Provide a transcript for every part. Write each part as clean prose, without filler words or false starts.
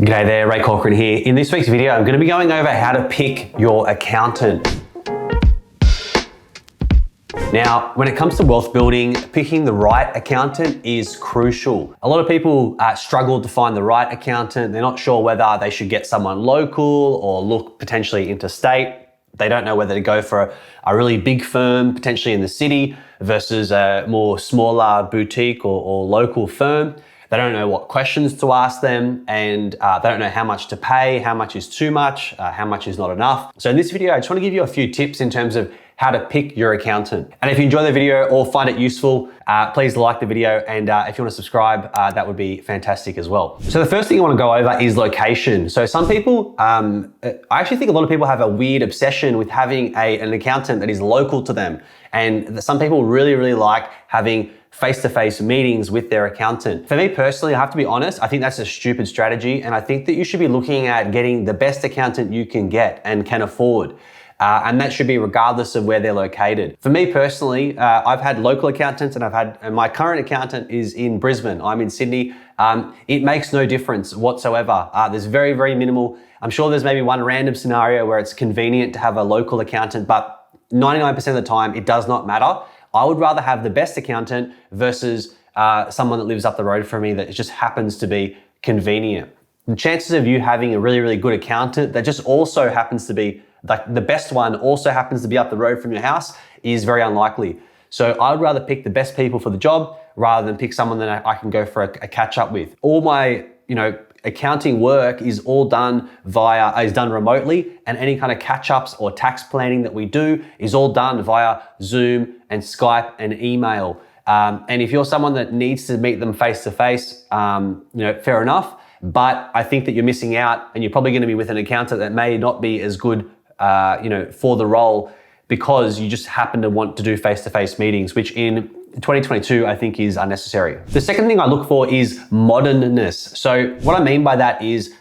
G'day there, Ray Corcoran here. In this week's video, I'm going to be going over how to pick your accountant. Now, when it comes to wealth building, picking the right accountant is crucial. A lot of people struggle to find the right accountant. They're not sure whether they should get someone local or look potentially interstate. They don't know whether to go for a really big firm, potentially in the city, versus a more smaller boutique or local firm. They don't know what questions to ask them, and they don't know how much to pay, how much is too much, how much is not enough. So in this video, I just want to give you a few tips in terms of how to pick your accountant. And if you enjoy the video or find it useful, please like the video, and if you want to subscribe, that would be fantastic as well. So the first thing I want to go over is location. So some people, I actually think a lot of people have a weird obsession with having an accountant that is local to them. And some people really like having face-to-face meetings with their accountant. For me personally, I have to be honest, I think that's a stupid strategy, and I think that you should be looking at getting the best accountant you can get and can afford. And that should be regardless of where they're located. For me personally, I've had local accountants, and my current accountant is in Brisbane. I'm in Sydney. It makes no difference whatsoever. There's very minimal. I'm sure there's maybe one random scenario where it's convenient to have a local accountant, but 99% of the time, it does not matter. I would rather have the best accountant versus someone that lives up the road from me that just happens to be convenient. The chances of you having a really good accountant that just also happens to be like the best one also happens to be up the road from your house is very unlikely. So I would rather pick the best people for the job rather than pick someone that I can go for a catch up with. All my, accounting work is done remotely, and any kind of catch-ups or tax planning that we do is all done via Zoom and Skype and email. And if you're someone that needs to meet them face-to-face, fair enough. But I think that you're missing out, and you're probably going to be with an accountant that may not be as good, for the role, because you just happen to want to do face-to-face meetings, which in 2022, I think is unnecessary. The second thing I look for is modern-ness. So what I mean by that is,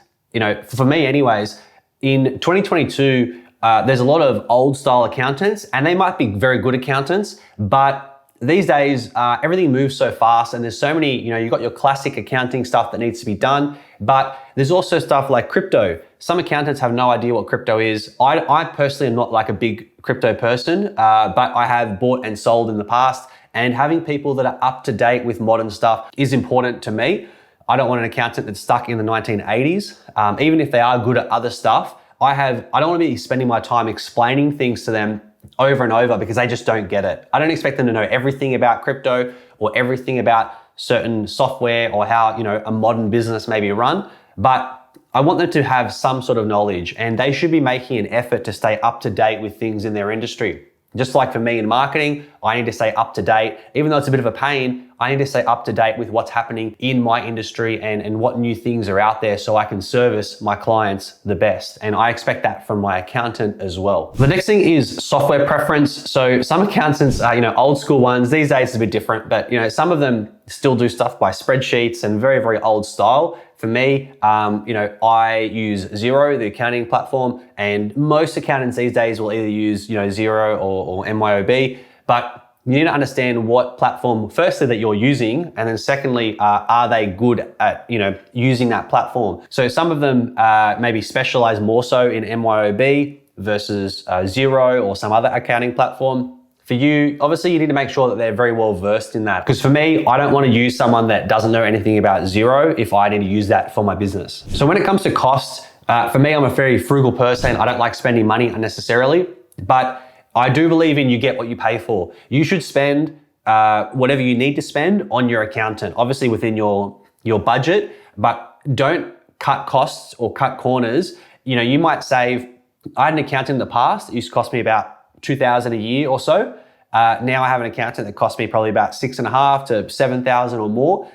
for me anyways, in 2022, there's a lot of old style accountants, and they might be very good accountants, but these days, everything moves so fast, and there's so many, you've got your classic accounting stuff that needs to be done, but there's also stuff like crypto. Some accountants have no idea what crypto is. I personally am not like a big crypto person, but I have bought and sold in the past, and having people that are up to date with modern stuff is important to me. I don't want an accountant that's stuck in the 1980s. Even if they are good at other stuff, I don't want to be spending my time explaining things to them over and over because they just don't get it. I don't expect them to know everything about crypto or everything about certain software or how, a modern business may be run, but I want them to have some sort of knowledge, and they should be making an effort to stay up to date with things in their industry. Just like for me in marketing, I need to stay up to date. Even though it's a bit of a pain, I need to stay up to date with what's happening in my industry and what new things are out there so I can service my clients the best. And I expect that from my accountant as well. The next thing is software preference. So some accountants are, old school ones. These days it's a bit different, but some of them still do stuff by spreadsheets and very old style. For me, I use Xero, the accounting platform, and most accountants these days will either use, Xero or MYOB, but you need to understand what platform, firstly, that you're using, and then secondly, are they good at, using that platform? So some of them maybe specialize more so in MYOB versus Xero or some other accounting platform. For you, obviously you need to make sure that they're very well versed in that. Because for me, I don't want to use someone that doesn't know anything about Xero if I need to use that for my business. So when it comes to costs, for me, I'm a very frugal person. I don't like spending money unnecessarily, but I do believe in you get what you pay for. You should spend whatever you need to spend on your accountant, obviously within your budget, but don't cut costs or cut corners. You might save, I had an accountant in the past, it used to cost me about $2,000 a year or so. Now I have an accountant that costs me probably about $6,500 to $7,000 or more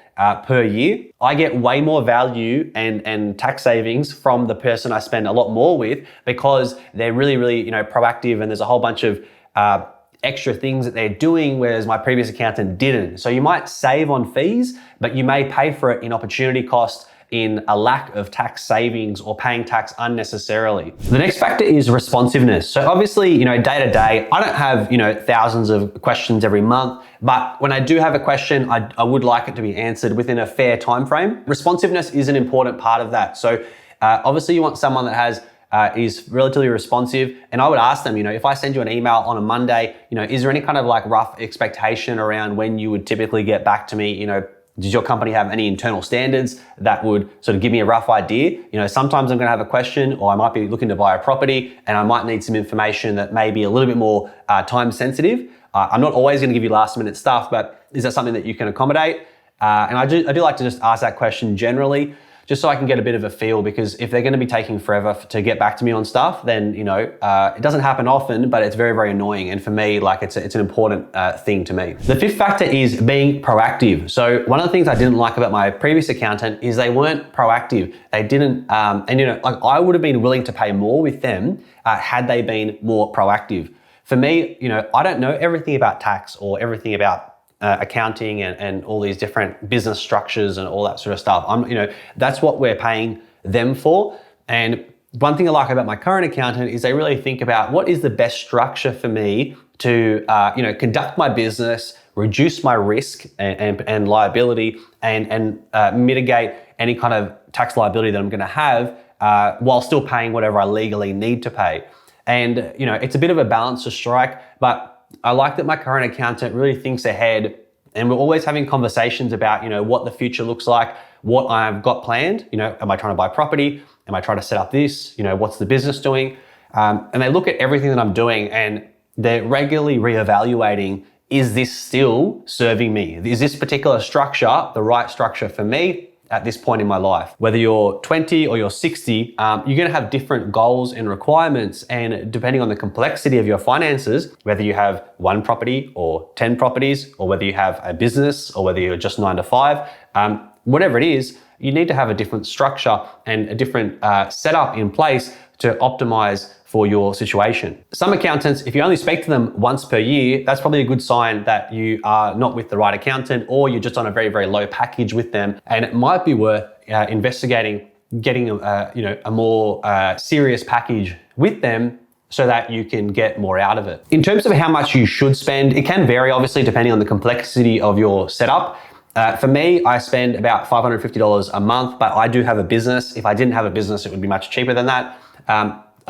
per year. I get way more value and tax savings from the person I spend a lot more with because they're really proactive, and there's a whole bunch of extra things that they're doing, whereas my previous accountant didn't. So you might save on fees, but you may pay for it in opportunity cost in a lack of tax savings or paying tax unnecessarily. The next factor is responsiveness. So obviously, day to day, I don't have, thousands of questions every month, but when I do have a question, I would like it to be answered within a fair time frame. Responsiveness is an important part of that. So obviously you want someone that is relatively responsive. And I would ask them, if I send you an email on a Monday, is there any kind of like rough expectation around when you would typically get back to me? Does your company have any internal standards that would sort of give me a rough idea? Sometimes I'm gonna have a question, or I might be looking to buy a property and I might need some information that may be a little bit more time sensitive. I'm not always gonna give you last minute stuff, but is that something that you can accommodate? And I do like to just ask that question generally, just so I can get a bit of a feel, because if they're gonna be taking forever to get back to me on stuff, then it doesn't happen often, but it's very, very annoying. And for me, like it's an important thing to me. The fifth factor is being proactive. So one of the things I didn't like about my previous accountant is they weren't proactive. They didn't, like I would have been willing to pay more with them had they been more proactive. For me, I don't know everything about tax or everything about accounting and all these different business structures and all that sort of stuff. That's what we're paying them for. And one thing I like about my current accountant is they really think about what is the best structure for me to, conduct my business, reduce my risk and liability, and mitigate any kind of tax liability that I'm going to have while still paying whatever I legally need to pay. And it's a bit of a balance to strike, but I like that my current accountant really thinks ahead, and we're always having conversations about, what the future looks like, what I've got planned. Am I trying to buy property? Am I trying to set up this? What's the business doing? And they look at everything that I'm doing and they're regularly reevaluating, is this still serving me? Is this particular structure the right structure for me at this point in my life? Whether you're 20 or you're 60, you're gonna have different goals and requirements, and depending on the complexity of your finances, whether you have one property or 10 properties, or whether you have a business, or whether you're just 9 to 5, whatever it is, you need to have a different structure and a different setup in place to optimize for your situation. Some accountants, if you only speak to them once per year, that's probably a good sign that you are not with the right accountant, or you're just on a very, very low package with them. And it might be worth investigating getting a more serious package with them so that you can get more out of it. In terms of how much you should spend, it can vary obviously depending on the complexity of your setup. For me, I spend about $550 a month, but I do have a business. If I didn't have a business, it would be much cheaper than that.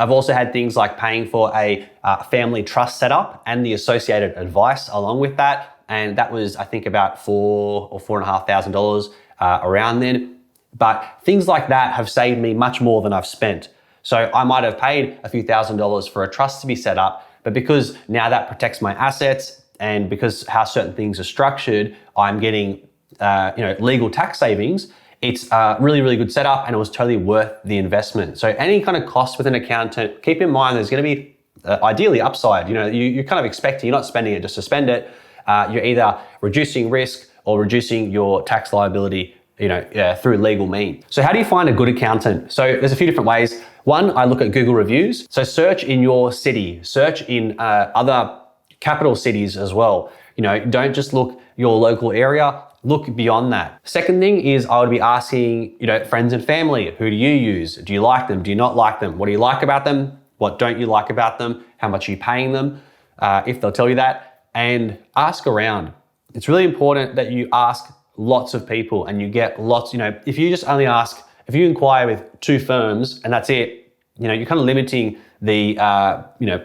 I've also had things like paying for a family trust setup and the associated advice along with that. And that was, I think, about $4,000 or $4,500 around then. But things like that have saved me much more than I've spent. So I might have paid a few $1,000s for a trust to be set up, but because now that protects my assets and because how certain things are structured, I'm getting legal tax savings. It's a really, really good setup, and it was totally worth the investment. So any kind of cost with an accountant, keep in mind there's going to be ideally upside. You're kind of expecting, you're not spending it just to spend it. You're either reducing risk or reducing your tax liability, through legal means. So how do you find a good accountant? So there's a few different ways. One, I look at Google reviews. So search in your city, search in other capital cities as well. Don't just look your local area. Look beyond that. Second thing is I would be asking, friends and family, who do you use? Do you like them? Do you not like them? What do you like about them? What don't you like about them? How much are you paying them? If they'll tell you that, and ask around. It's really important that you ask lots of people and you get lots, if you just only ask, if you inquire with 2 firms and that's it, you're kind of limiting the,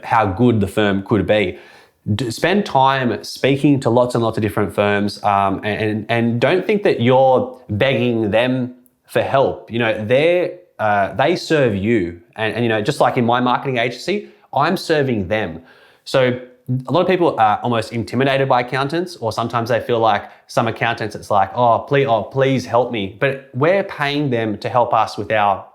how good the firm could be. Spend time speaking to lots and lots of different firms, and don't think that you're begging them for help. They serve you, and just like in my marketing agency, I'm serving them. So a lot of people are almost intimidated by accountants, or sometimes they feel like some accountants, it's like, please help me. But we're paying them to help us with our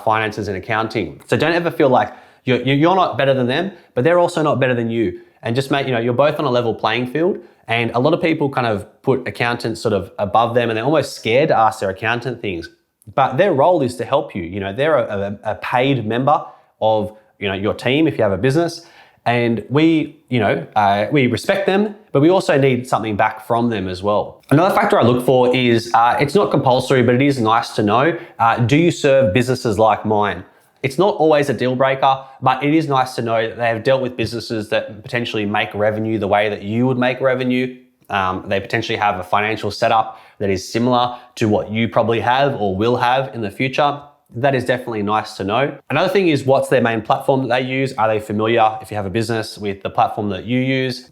finances and accounting. So don't ever feel like you're not better than them, but they're also not better than you. And just make, you're both on a level playing field. And a lot of people kind of put accountants sort of above them, and they're almost scared to ask their accountant things. But their role is to help you. They're a paid member of your team if you have a business. And we respect them, but we also need something back from them as well. Another factor I look for is, it's not compulsory, but it is nice to know, do you serve businesses like mine? It's not always a deal breaker, but it is nice to know that they have dealt with businesses that potentially make revenue the way that you would make revenue. They potentially have a financial setup that is similar to what you probably have or will have in the future. That is definitely nice to know. Another thing is, what's their main platform that they use? Are they familiar, if you have a business, with the platform that you use?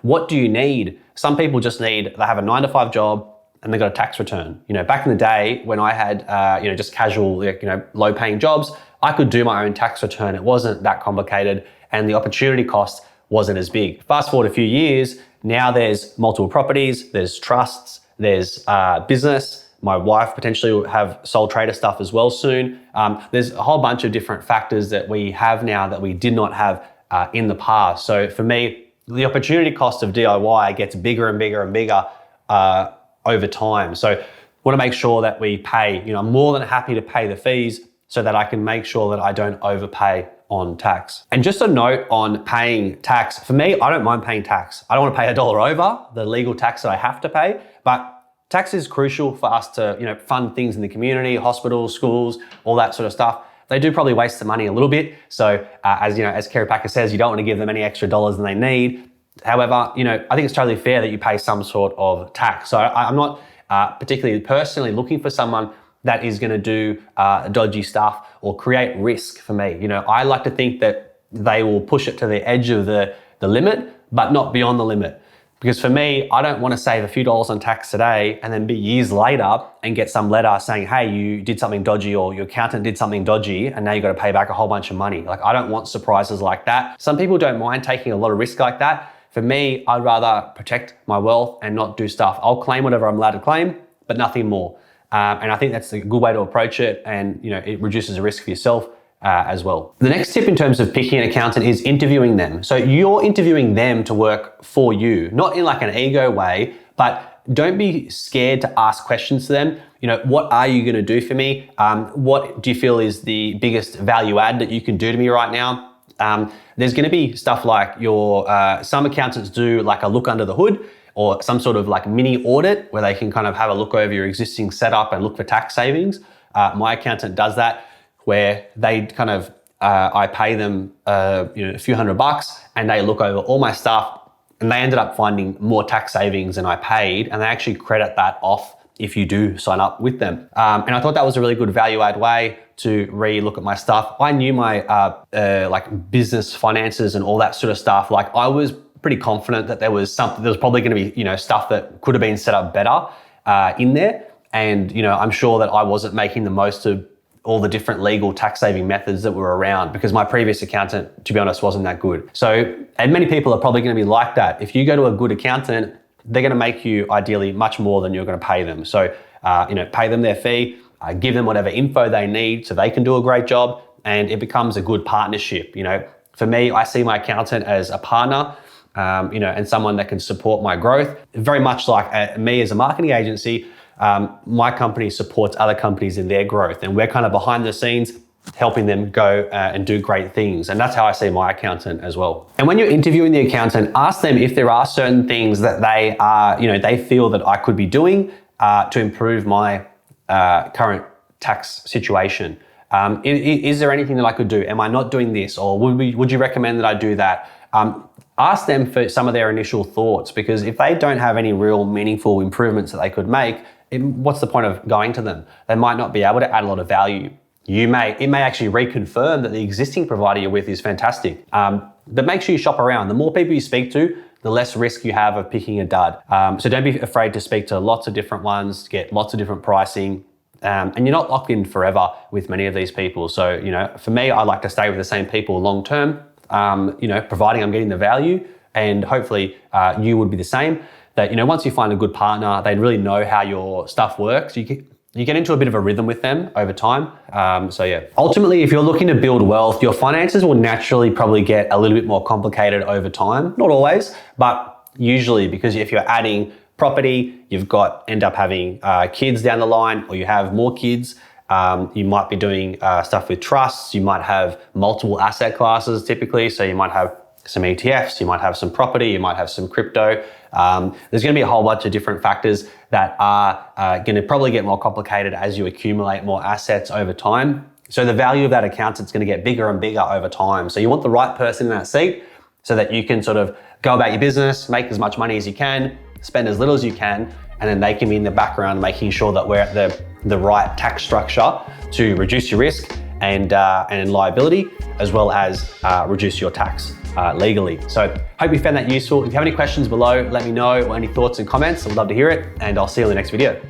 What do you need? Some people just need, they have a 9-to-5 job and they got a tax return. Back in the day when I had, just casual, low paying jobs, I could do my own tax return. It wasn't that complicated and the opportunity cost wasn't as big. Fast forward a few years, now there's multiple properties, there's trusts, there's business. My wife potentially will have sole trader stuff as well soon. There's a whole bunch of different factors that we have now that we did not have in the past. So for me, the opportunity cost of DIY gets bigger and bigger and bigger over time. So want to make sure that we pay, I'm more than happy to pay the fees so that I can make sure that I don't overpay on tax. And just a note on paying tax, for me, I don't mind paying tax. I don't want to pay $1 over the legal tax that I have to pay, but tax is crucial for us to, fund things in the community, hospitals, schools, all that sort of stuff. They do probably waste the money a little bit. So as Kerry Packer says, you don't want to give them any extra dollars than they need. However, I think it's totally fair that you pay some sort of tax. So I'm not particularly personally looking for someone that is going to do dodgy stuff or create risk for me. I like to think that they will push it to the edge of the limit, but not beyond the limit. Because for me, I don't want to save a few dollars on tax today and then be years later and get some letter saying, hey, you did something dodgy or your accountant did something dodgy and now you got to pay back a whole bunch of money. Like, I don't want surprises like that. Some people don't mind taking a lot of risk like that. For me, I'd rather protect my wealth and not do stuff. I'll claim whatever I'm allowed to claim, but nothing more. And I think that's a good way to approach it, and it reduces the risk for yourself as well. The next tip in terms of picking an accountant is interviewing them. So you're interviewing them to work for you, not in like an ego way, but don't be scared to ask questions to them. What are you going to do for me? What do you feel is the biggest value add that you can do to me right now? There's going to be stuff like some accountants do like a look under the hood, or some sort of like mini audit where they can kind of have a look over your existing setup and look for tax savings. My accountant does that, where they kind of, I pay them a few $100 and they look over all my stuff, and they ended up finding more tax savings than I paid, and they actually credit that off if you do sign up with them. And I thought that was a really good value add way to re-look at my stuff. I knew my like business finances and all that sort of stuff. Like, I was pretty confident that there was probably going to be, stuff that could have been set up better in there. And, I'm sure that I wasn't making the most of all the different legal tax saving methods that were around, because my previous accountant, to be honest, wasn't that good. So, and many people are probably going to be like that. If you go to a good accountant, they're going to make you ideally much more than you're going to pay them. So, pay them their fee, give them whatever info they need so they can do a great job, and it becomes a good partnership. For me, I see my accountant as a partner, and someone that can support my growth. Very much like me as a marketing agency, my company supports other companies in their growth, and we're kind of behind the scenes helping them go and do great things. And that's how I see my accountant as well. And when you're interviewing the accountant, ask them if there are certain things that they are, they feel that I could be doing to improve my current tax situation. Is there anything that I could do? Am I not doing this? Or would you recommend that I do that? Ask them for some of their initial thoughts, because if they don't have any real meaningful improvements that they could make, what's the point of going to them? They might not be able to add a lot of value. It may actually reconfirm that the existing provider you're with is fantastic. But make sure you shop around. The more people you speak to, the less risk you have of picking a dud. So don't be afraid to speak to lots of different ones, get lots of different pricing. And you're not locked in forever with many of these people. So, for me, I like to stay with the same people long term, providing I'm getting the value, and hopefully you would be the same. That, once you find a good partner, they really know how your stuff works. You get into a bit of a rhythm with them over time. Ultimately, if you're looking to build wealth, your finances will naturally probably get a little bit more complicated over time. Not always, but usually, because if you're adding property, end up having kids down the line, or you have more kids. You might be doing stuff with trusts. You might have multiple asset classes typically. So you might have some ETFs, you might have some property, you might have some crypto. There's gonna be a whole bunch of different factors that are gonna probably get more complicated as you accumulate more assets over time. So the value of that accountant's gonna get bigger and bigger over time. So you want the right person in that seat so that you can sort of go about your business, make as much money as you can, spend as little as you can, and then they can be in the background making sure that we're at the right tax structure to reduce your risk and liability, as well as reduce your tax legally. So hope you found that useful. If you have any questions below, let me know, or any thoughts and comments. I'd love to hear it, and I'll see you in the next video.